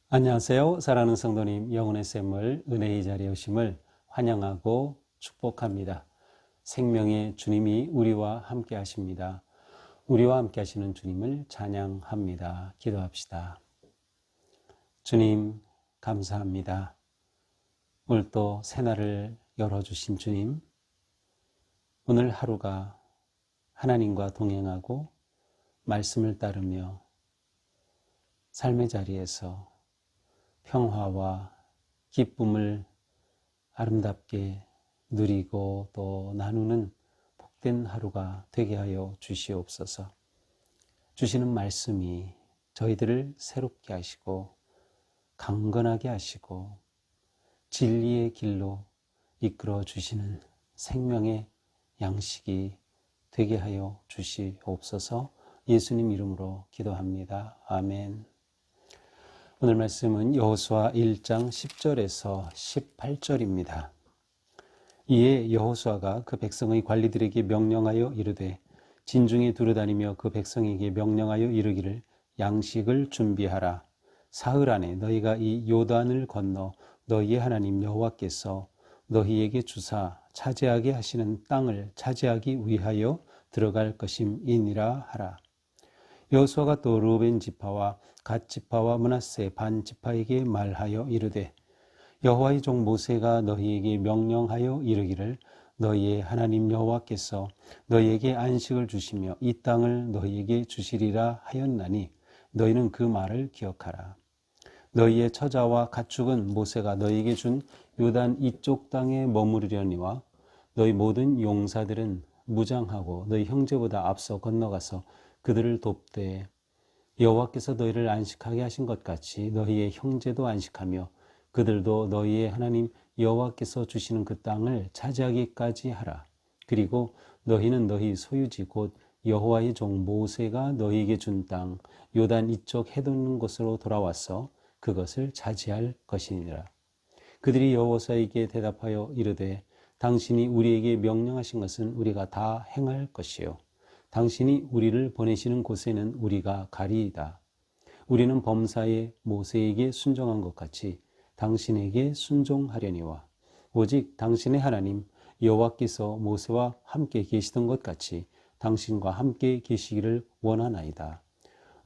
안녕하세요. 사랑하는 성도님, 영혼의 샘을 은혜의 자리에 오심을 환영하고 축복합니다. 생명의 주님이 우리와 함께 하십니다. 우리와 함께 하시는 주님을 찬양합니다. 기도합시다. 주님, 감사합니다. 오늘 또 새날을 열어주신 주님, 오늘 하루가 하나님과 동행하고 말씀을 따르며 삶의 자리에서 평화와 기쁨을 아름답게 누리고 또 나누는 복된 하루가 되게 하여 주시옵소서. 주시는 말씀이 저희들을 새롭게 하시고 강건하게 하시고 진리의 길로 이끌어 주시는 생명의 양식이 되게 하여 주시옵소서. 예수님 이름으로 기도합니다. 아멘. 오늘 말씀은 여호수아 1장 10절에서 18절입니다. 이에 여호수아가 그 백성의 관리들에게 명령하여 이르되 진중에 두루다니며 그 백성에게 명령하여 이르기를 양식을 준비하라. 사흘 안에 너희가 이 요단을 건너 너희의 하나님 여호와께서 너희에게 주사 차지하게 하시는 땅을 차지하기 위하여 들어갈 것임이니라 하라. 여호수아가 또 르우벤 지파와 갓 지파와 므낫세 반 지파에게 말하여 이르되 여호와의 종 모세가 너희에게 명령하여 이르기를 너희의 하나님 여호와께서 너희에게 안식을 주시며 이 땅을 너희에게 주시리라 하였나니 너희는 그 말을 기억하라. 너희의 처자와 가축은 모세가 너희에게 준 요단 이쪽 땅에 머무르려니와 너희 모든 용사들은 무장하고 너희 형제보다 앞서 건너가서 그들을 돕되 여호와께서 너희를 안식하게 하신 것 같이 너희의 형제도 안식하며 그들도 너희의 하나님 여호와께서 주시는 그 땅을 차지하기까지 하라. 그리고 너희는 너희 소유지 곧 여호와의 종 모세가 너희에게 준 땅 요단 이쪽 해돋는 곳으로 돌아와서 그것을 차지할 것이니라. 그들이 여호수아에게 대답하여 이르되 당신이 우리에게 명령하신 것은 우리가 다 행할 것이요 당신이 우리를 보내시는 곳에는 우리가 가리이다. 우리는 범사에 모세에게 순종한 것 같이 당신에게 순종하려니와 오직 당신의 하나님 여호와께서 모세와 함께 계시던 것 같이 당신과 함께 계시기를 원하나이다.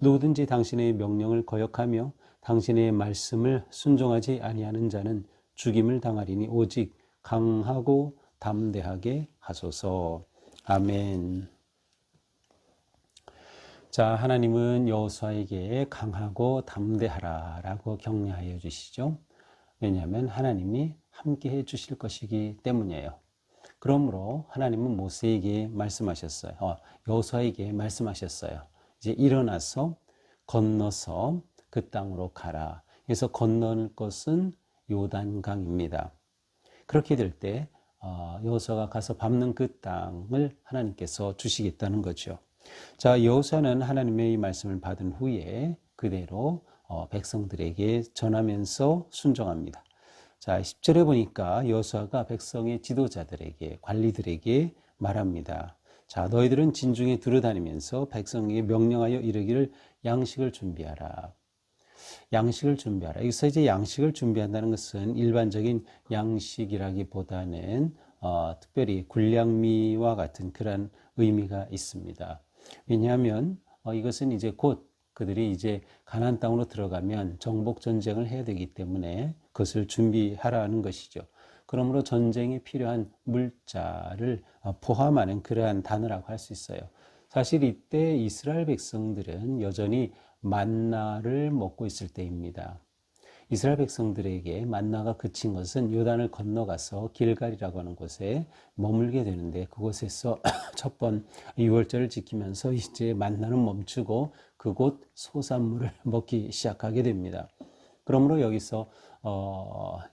누구든지 당신의 명령을 거역하며 당신의 말씀을 순종하지 아니하는 자는 죽임을 당하리니 오직 강하고 담대하게 하소서. 아멘. 자, 하나님은 여호수아에게 강하고 담대하라 라고 격려하여 주시죠. 왜냐하면 하나님이 함께 해 주실 것이기 때문이에요. 그러므로 하나님은 모세에게 말씀하셨어요. 여호수아에게 말씀하셨어요. 이제 일어나서 건너서 그 땅으로 가라. 그래서 건너는 것은 요단강입니다. 그렇게 될 때 여호수아가 가서 밟는 그 땅을 하나님께서 주시겠다는 거죠. 자, 여호수아는 하나님의 이 말씀을 받은 후에 그대로 백성들에게 전하면서 순종합니다. 자, 10절에 보니까 여호수아가 백성의 지도자들에게 관리들에게 말합니다. 자, 너희들은 진중에 두루다니면서 백성에게 명령하여 이르기를 양식을 준비하라. 양식을 준비하라. 여기서 이제 양식을 준비한다는 것은 일반적인 양식이라기보다는 특별히 군량미와 같은 그런 의미가 있습니다. 왜냐하면 이것은 이제 곧 그들이 이제 가나안 땅으로 들어가면 정복 전쟁을 해야 되기 때문에 그것을 준비하라는 것이죠. 그러므로 전쟁에 필요한 물자를 포함하는 그러한 단어라고 할 수 있어요. 사실 이때 이스라엘 백성들은 여전히 만나를 먹고 있을 때입니다. 이스라엘 백성들에게 만나가 그친 것은 요단을 건너가서 길갈이라고 하는 곳에 머물게 되는데 그곳에서 첫 번 유월절을 지키면서 이제 만나는 멈추고 그곳 소산물을 먹기 시작하게 됩니다. 그러므로 여기서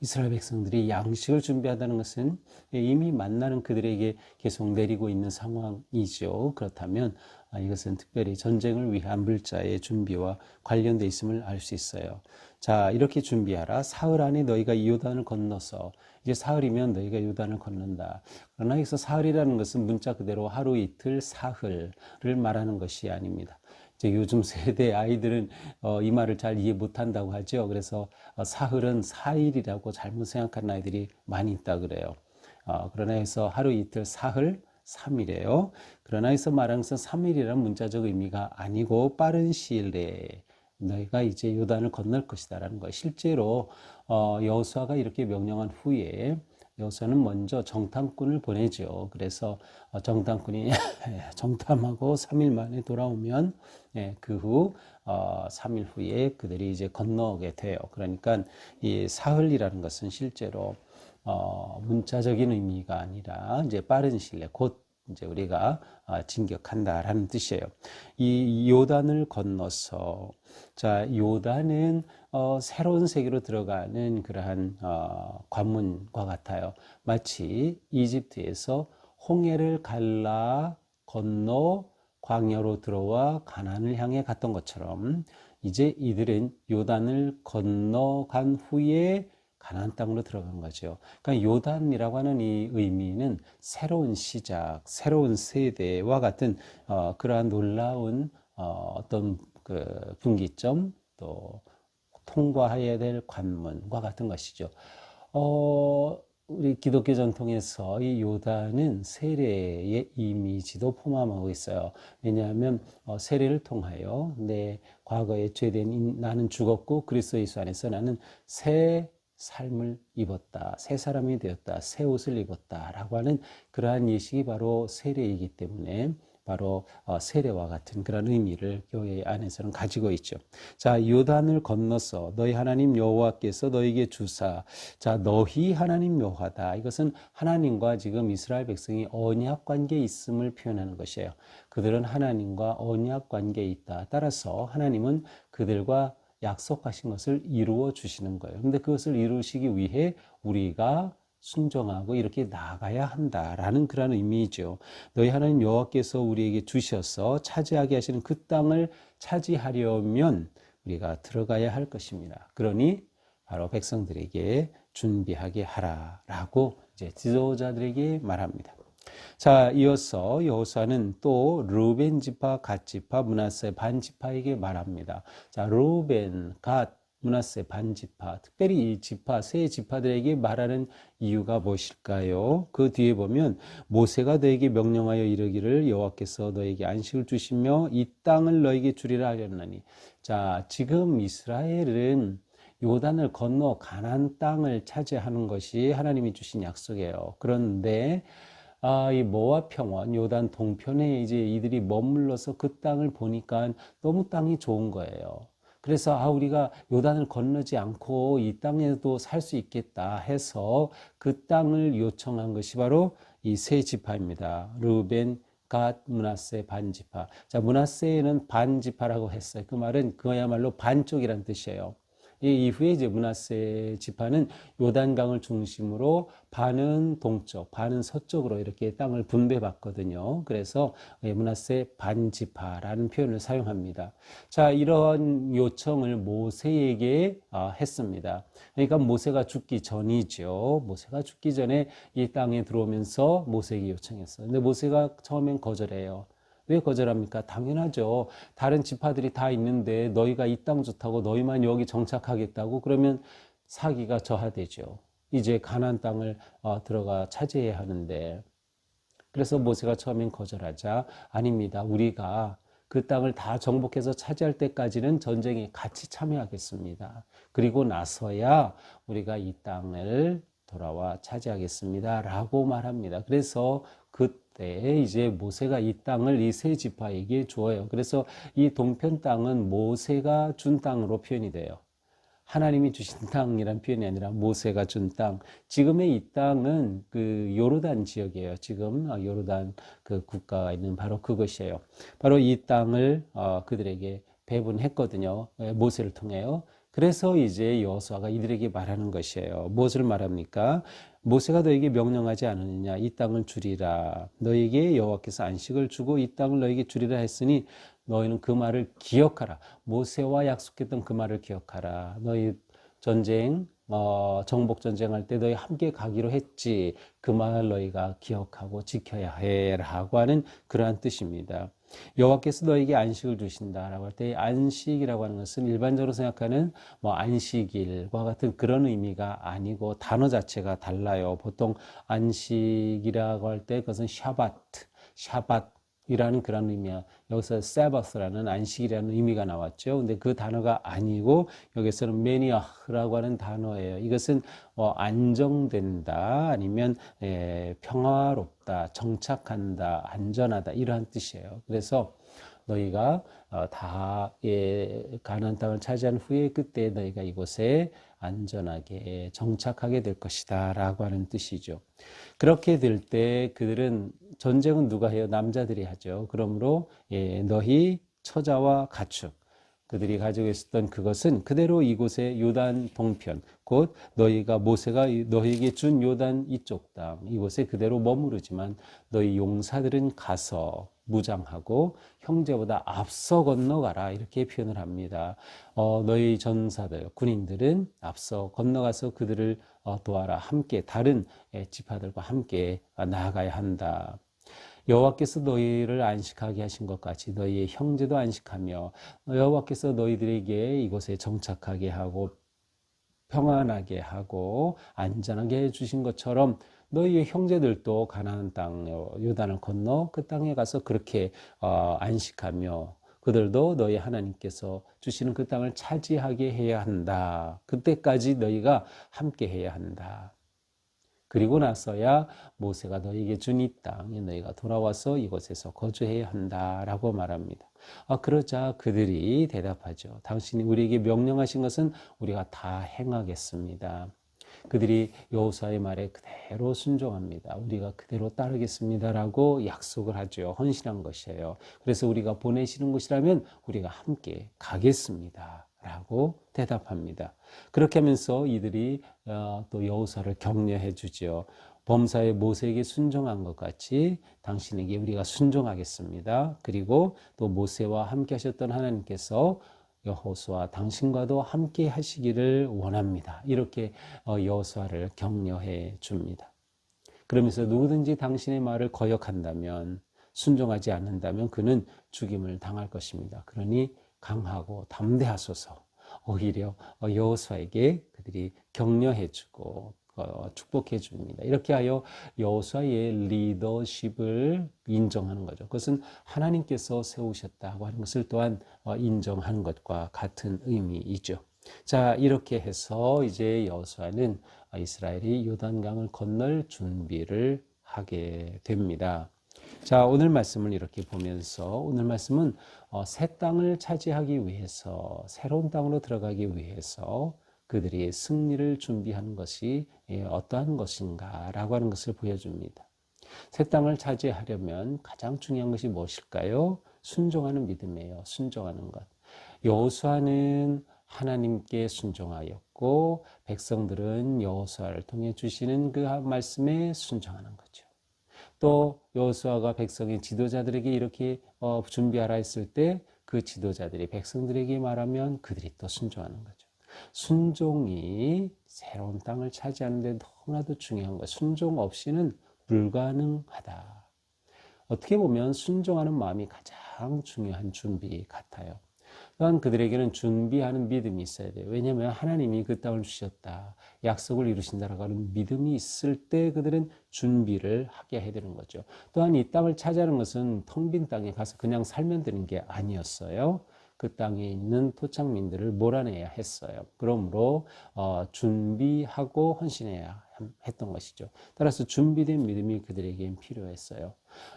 이스라엘 백성들이 양식을 준비하다는 것은 이미 만나는 그들에게 계속 내리고 있는 상황이죠. 그렇다면 이것은 특별히 전쟁을 위한 물자의 준비와 관련돼 있음을 알 수 있어요. 자, 이렇게 준비하라. 사흘 안에 너희가 이 요단을 건너서, 이제 사흘이면 너희가 요단을 건넌다. 그러나 여기서 사흘이라는 것은 문자 그대로 하루 이틀 사흘을 말하는 것이 아닙니다. 이제 요즘 세대 아이들은 이 말을 잘 이해 못한다고 하죠. 그래서 사흘은 4일이라고 잘못 생각하는 아이들이 많이 있다 그래요. 그러나 여기서 하루 이틀 사흘 3일이에요. 그러나 여기서 말하는 것은 3일이라는 문자적 의미가 아니고 빠른 시일 내에 너희가 이제 요단을 건널 것이다라는 거예요. 실제로 여호수아가 이렇게 명령한 후에 여호수아는 먼저 정탐꾼을 보내죠. 그래서 정탐꾼이 정탐하고 3일 만에 돌아오면 그 후 3일 후에 그들이 이제 건너게 돼요. 그러니까 이 사흘이라는 것은 실제로 문자적인 의미가 아니라 이제 빠른 시일 내 곧 이제 우리가 진격한다라는 뜻이에요. 이 요단을 건너서, 자, 요단은 새로운 세계로 들어가는 그러한 관문과 같아요. 마치 이집트에서 홍해를 갈라 건너 광야로 들어와 가나안을 향해 갔던 것처럼 이제 이들은 요단을 건너간 후에 가나안 땅으로 들어간 거죠. 그러니까 요단이라고 하는 이 의미는 새로운 시작, 새로운 세대와 같은 그러한 놀라운 어떤 그 분기점, 또 통과해야 될 관문과 같은 것이죠. 우리 기독교 전통에서 이 요단은 세례의 이미지도 포함하고 있어요. 왜냐하면 세례를 통하여 내 과거에 죄된 나는 죽었고 그리스도 예수 안에서 나는 새 삶을 입었다, 새 사람이 되었다, 새 옷을 입었다 라고 하는 그러한 예식이 바로 세례이기 때문에 바로 세례와 같은 그런 의미를 교회 안에서는 가지고 있죠. 자, 요단을 건너서 너희 하나님 여호와께서 너희에게 주사, 자, 너희 하나님 여호와다. 이것은 하나님과 지금 이스라엘 백성이 언약 관계에 있음을 표현하는 것이에요. 그들은 하나님과 언약 관계에 있다. 따라서 하나님은 그들과 약속하신 것을 이루어 주시는 거예요. 근데 그것을 이루시기 위해 우리가 순종하고 이렇게 나아가야 한다라는 그런 의미이죠. 너희 하나님 여호와께서 우리에게 주셔서 차지하게 하시는 그 땅을 차지하려면 우리가 들어가야 할 것입니다. 그러니 바로 백성들에게 준비하게 하라라고 이제 지도자들에게 말합니다. 자, 이어서 여호수아는 또 르우벤 지파, 갓 지파, 므낫세 반 지파에게 말합니다. 자, 르우벤, 갓, 므낫세 반 지파, 특별히 이 지파, 세 지파들에게 말하는 이유가 무엇일까요? 그 뒤에 보면 모세가 너에게 명령하여 이르기를 여호와께서 너에게 안식을 주시며 이 땅을 너에게 주리라 하였나니. 자, 지금 이스라엘은 요단을 건너 가나안 땅을 차지하는 것이 하나님이 주신 약속이에요. 그런데 이 모압 평원, 요단 동편에 이제 이들이 머물러서 그 땅을 보니까 너무 땅이 좋은 거예요. 그래서 우리가 요단을 건너지 않고 이 땅에도 살 수 있겠다 해서 그 땅을 요청한 것이 바로 이 세 지파입니다. 르우벤, 갓, 므낫세 반 지파. 자, 므낫세는 반 지파라고 했어요. 그 말은 그야말로 반쪽이란 뜻이에요. 이 이후에 이제 므낫세 지파는 요단강을 중심으로 반은 동쪽, 반은 서쪽으로 이렇게 땅을 분배받거든요. 그래서 므낫세 반지파라는 표현을 사용합니다. 자, 이런 요청을 모세에게 했습니다. 그러니까 모세가 죽기 전이죠. 모세가 죽기 전에 이 땅에 들어오면서 모세에게 요청했어요. 근데 모세가 처음엔 거절해요. 왜 거절합니까? 당연하죠. 다른 지파들이 다 있는데 너희가 이 땅 좋다고 너희만 여기 정착하겠다고 그러면 사기가 저하되죠. 이제 가나안 땅을 들어가 차지해야 하는데, 그래서 모세가 처음엔 거절하자 아닙니다. 우리가 그 땅을 다 정복해서 차지할 때까지는 전쟁에 같이 참여하겠습니다. 그리고 나서야 우리가 이 땅을 돌아와 차지하겠습니다 라고 말합니다. 그래서 그때 이제 모세가 이 땅을 이 세 지파에게 주어요. 그래서 이 동편 땅은 모세가 준 땅으로 표현이 돼요. 하나님이 주신 땅이란 표현이 아니라 모세가 준 땅. 지금의 이 땅은 그 요르단 지역이에요. 지금 요르단 그 국가가 있는 바로 그것이에요. 바로 이 땅을 그들에게 배분했거든요. 모세를 통해요. 그래서 이제 여호수아가 이들에게 말하는 것이에요. 무엇을 말합니까? 모세가 너에게 명령하지 않았느냐? 이 땅을 주리라. 너에게 여호와께서 안식을 주고 이 땅을 너에게 주리라 했으니 너희는 그 말을 기억하라. 모세와 약속했던 그 말을 기억하라. 너희 전쟁, 정복 전쟁할 때 너희 함께 가기로 했지. 그 말 너희가 기억하고 지켜야 해라고 하는 그러한 뜻입니다. 여호와께서 너에게 안식을 주신다라고 할 때 안식이라고 하는 것은 일반적으로 생각하는 뭐 안식일과 같은 그런 의미가 아니고 단어 자체가 달라요. 보통 안식이라고 할 때 그것은 샤밧이라는 그런 의미야. 여기서 세바스라는 안식이라는 의미가 나왔죠. 근데 그 단어가 아니고 여기서는 메니아흐라고 하는 단어예요. 이것은 안정된다 아니면 평화롭다, 정착한다, 안전하다 이러한 뜻이에요. 그래서 너희가 다 가나안 땅을 차지한 후에 그때 너희가 이곳에 안전하게 정착하게 될 것이다 라고 하는 뜻이죠. 그렇게 될 때 그들은 전쟁은 누가 해요? 남자들이 하죠. 그러므로 너희 처자와 가축 그들이 가지고 있었던 그것은 그대로 이곳의 요단 동편 곧 너희가 모세가 너희에게 준 요단 이쪽 땅 이곳에 그대로 머무르지만 너희 용사들은 가서 무장하고 형제보다 앞서 건너가라 이렇게 표현을 합니다. 너희 전사들 군인들은 앞서 건너가서 그들을 도와라. 함께 다른 지파들과 함께 나아가야 한다. 여호와께서 너희를 안식하게 하신 것 같이 너희의 형제도 안식하며 여호와께서 너희들에게 이곳에 정착하게 하고 평안하게 하고 안전하게 해주신 것처럼 너희의 형제들도 가나안 땅 요단을 건너 그 땅에 가서 그렇게 안식하며 그들도 너희 하나님께서 주시는 그 땅을 차지하게 해야 한다. 그때까지 너희가 함께 해야 한다. 그리고 나서야 모세가 너희에게 준 이 땅에 너희가 돌아와서 이곳에서 거주해야 한다라고 말합니다. 그러자 그들이 대답하죠. 당신이 우리에게 명령하신 것은 우리가 다 행하겠습니다. 그들이 여호수아의 말에 그대로 순종합니다. 우리가 그대로 따르겠습니다라고 약속을 하죠. 헌신한 것이에요. 그래서 우리가 보내시는 곳이라면 우리가 함께 가겠습니다. 라고 대답합니다. 그렇게 하면서 이들이 또 여호수아를 격려해 주죠. 범사에 모세에게 순종한 것 같이 당신에게 우리가 순종하겠습니다. 그리고 또 모세와 함께 하셨던 하나님께서 여호수아 당신과도 함께 하시기를 원합니다. 이렇게 여호수아를 격려해 줍니다. 그러면서 누구든지 당신의 말을 거역한다면 순종하지 않는다면 그는 죽임을 당할 것입니다. 그러니 강하고 담대하소서. 오히려 여호수아에게 그들이 격려해주고 축복해 줍니다. 이렇게 하여 여호수아의 리더십을 인정하는 거죠. 그것은 하나님께서 세우셨다고 하는 것을 또한 인정하는 것과 같은 의미이죠. 자, 이렇게 해서 이제 여호수아는 이스라엘이 요단강을 건널 준비를 하게 됩니다. 자, 오늘 말씀을 이렇게 보면서 오늘 말씀은 새 땅을 차지하기 위해서 새로운 땅으로 들어가기 위해서 그들이 승리를 준비하는 것이 어떠한 것인가라고 하는 것을 보여줍니다. 새 땅을 차지하려면 가장 중요한 것이 무엇일까요? 순종하는 믿음이에요. 순종하는 것. 여호수아는 하나님께 순종하였고 백성들은 여호수아를 통해 주시는 그 말씀에 순종하는 거죠. 또 여호수아가 백성의 지도자들에게 이렇게 준비하라 했을 때 그 지도자들이 백성들에게 말하면 그들이 또 순종하는 거죠. 순종이 새로운 땅을 차지하는 데 너무나도 중요한 거예요. 순종 없이는 불가능하다. 어떻게 보면 순종하는 마음이 가장 중요한 준비 같아요. 또한 그들에게는 준비하는 믿음이 있어야 돼요. 왜냐하면 하나님이 그 땅을 주셨다. 약속을 이루신다라고 하는 믿음이 있을 때 그들은 준비를 하게 해야 되는 거죠. 또한 이 땅을 차지하는 것은 텅 빈 땅에 가서 그냥 살면 되는 게 아니었어요. 그 땅에 있는 토착민들을 몰아내야 했어요. 그러므로 준비하고 헌신해야 했던 것이죠. 따라서 준비된 믿음이 그들에겐 필요했어요.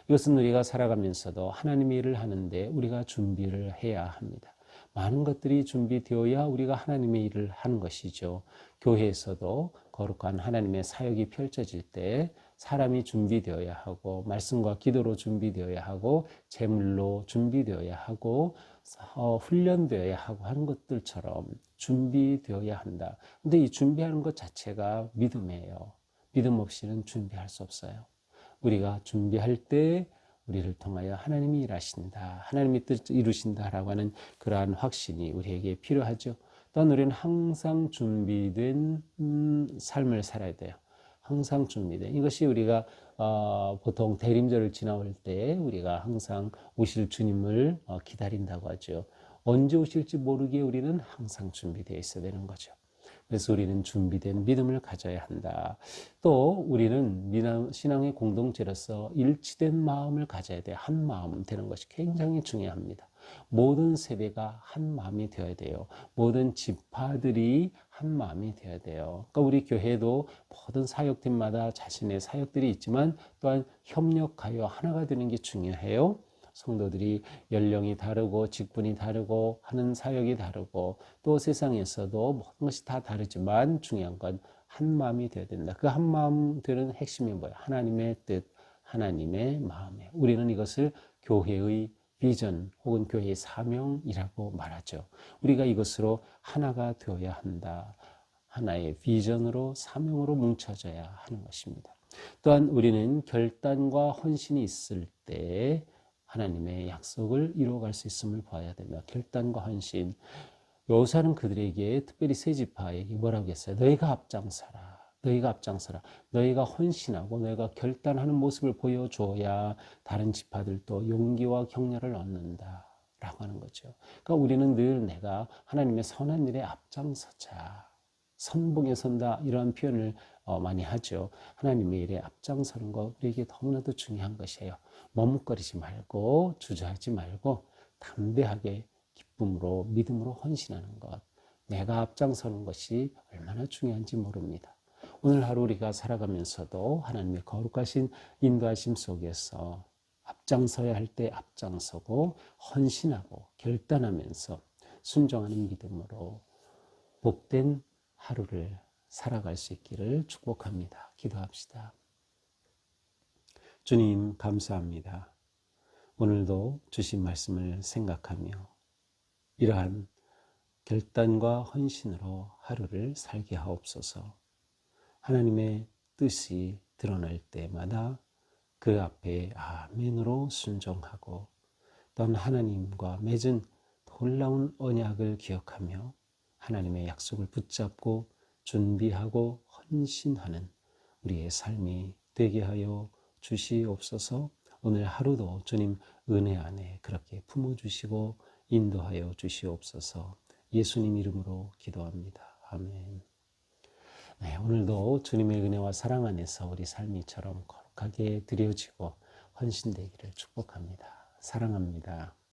이것은 우리가 살아가면서도 하나님의 일을 하는데 우리가 준비를 해야 합니다. 많은 것들이 준비되어야 우리가 하나님의 일을 하는 것이죠. 교회에서도 거룩한 하나님의 사역이 펼쳐질 때 사람이 준비되어야 하고 말씀과 기도로 준비되어야 하고 제물로 준비되어야 하고 훈련되어야 하고 하는 것들처럼 준비되어야 한다. 근데 이 준비하는 것 자체가 믿음이에요. 믿음 없이는 준비할 수 없어요. 우리가 준비할 때 우리를 통하여 하나님이 일하신다. 하나님이 뜻을 이루신다라고 하는 그러한 확신이 우리에게 필요하죠. 또한 우리는 항상 준비된 삶을 살아야 돼요. 항상 준비된. 이것이 우리가 보통 대림절을 지나올 때 우리가 항상 오실 주님을 기다린다고 하죠. 언제 오실지 모르기에 우리는 항상 준비되어 있어야 되는 거죠. 그래서 우리는 준비된 믿음을 가져야 한다. 또 우리는 신앙의 공동체로서 일치된 마음을 가져야 돼. 한 마음 되는 것이 굉장히 중요합니다. 모든 세대가 한 마음이 되어야 돼요. 모든 지파들이 한 마음이 되어야 돼요. 그러니까 우리 교회도 모든 사역팀마다 자신의 사역들이 있지만 또한 협력하여 하나가 되는 게 중요해요. 성도들이 연령이 다르고 직분이 다르고 하는 사역이 다르고 또 세상에서도 모든 것이 다 다르지만 중요한 건 한 마음이 되어야 된다. 그 한 마음 되는 핵심이 뭐예요? 하나님의 뜻, 하나님의 마음에. 우리는 이것을 교회의 비전 혹은 교회의 사명이라고 말하죠. 우리가 이것으로 하나가 되어야 한다. 하나의 비전으로 사명으로 뭉쳐져야 하는 것입니다. 또한 우리는 결단과 헌신이 있을 때 하나님의 약속을 이루어갈 수 있음을 봐야 됩니다. 결단과 헌신. 여호수아는 그들에게 특별히 세 지파에게 뭐라고 했어요? 너희가 앞장서라. 너희가 앞장서라. 너희가 헌신하고 너희가 결단하는 모습을 보여줘야 다른 지파들도 용기와 격려를 얻는다. 라고 하는 거죠. 그러니까 우리는 늘 내가 하나님의 선한 일에 앞장서자. 선봉에 선다. 이러한 표현을 많이 하죠. 하나님의 일에 앞장서는 것 우리에게 너무나도 중요한 것이에요. 머뭇거리지 말고 주저하지 말고 담대하게 기쁨으로 믿음으로 헌신하는 것. 내가 앞장서는 것이 얼마나 중요한지 모릅니다. 오늘 하루 우리가 살아가면서도 하나님의 거룩하신 인도하심 속에서 앞장서야 할 때 앞장서고 헌신하고 결단하면서 순종하는 믿음으로 복된 하루를 살아갈 수 있기를 축복합니다. 기도합시다. 주님 감사합니다. 오늘도 주신 말씀을 생각하며 이러한 결단과 헌신으로 하루를 살게 하옵소서. 하나님의 뜻이 드러날 때마다 그 앞에 아멘으로 순종하고 또한 하나님과 맺은 놀라운 언약을 기억하며 하나님의 약속을 붙잡고 준비하고 헌신하는 우리의 삶이 되게 하여 주시옵소서. 오늘 하루도 주님 은혜 안에 그렇게 품어주시고 인도하여 주시옵소서. 예수님 이름으로 기도합니다. 아멘. 네, 오늘도 주님의 은혜와 사랑 안에서 우리 삶이처럼 거룩하게 드려지고 헌신되기를 축복합니다. 사랑합니다.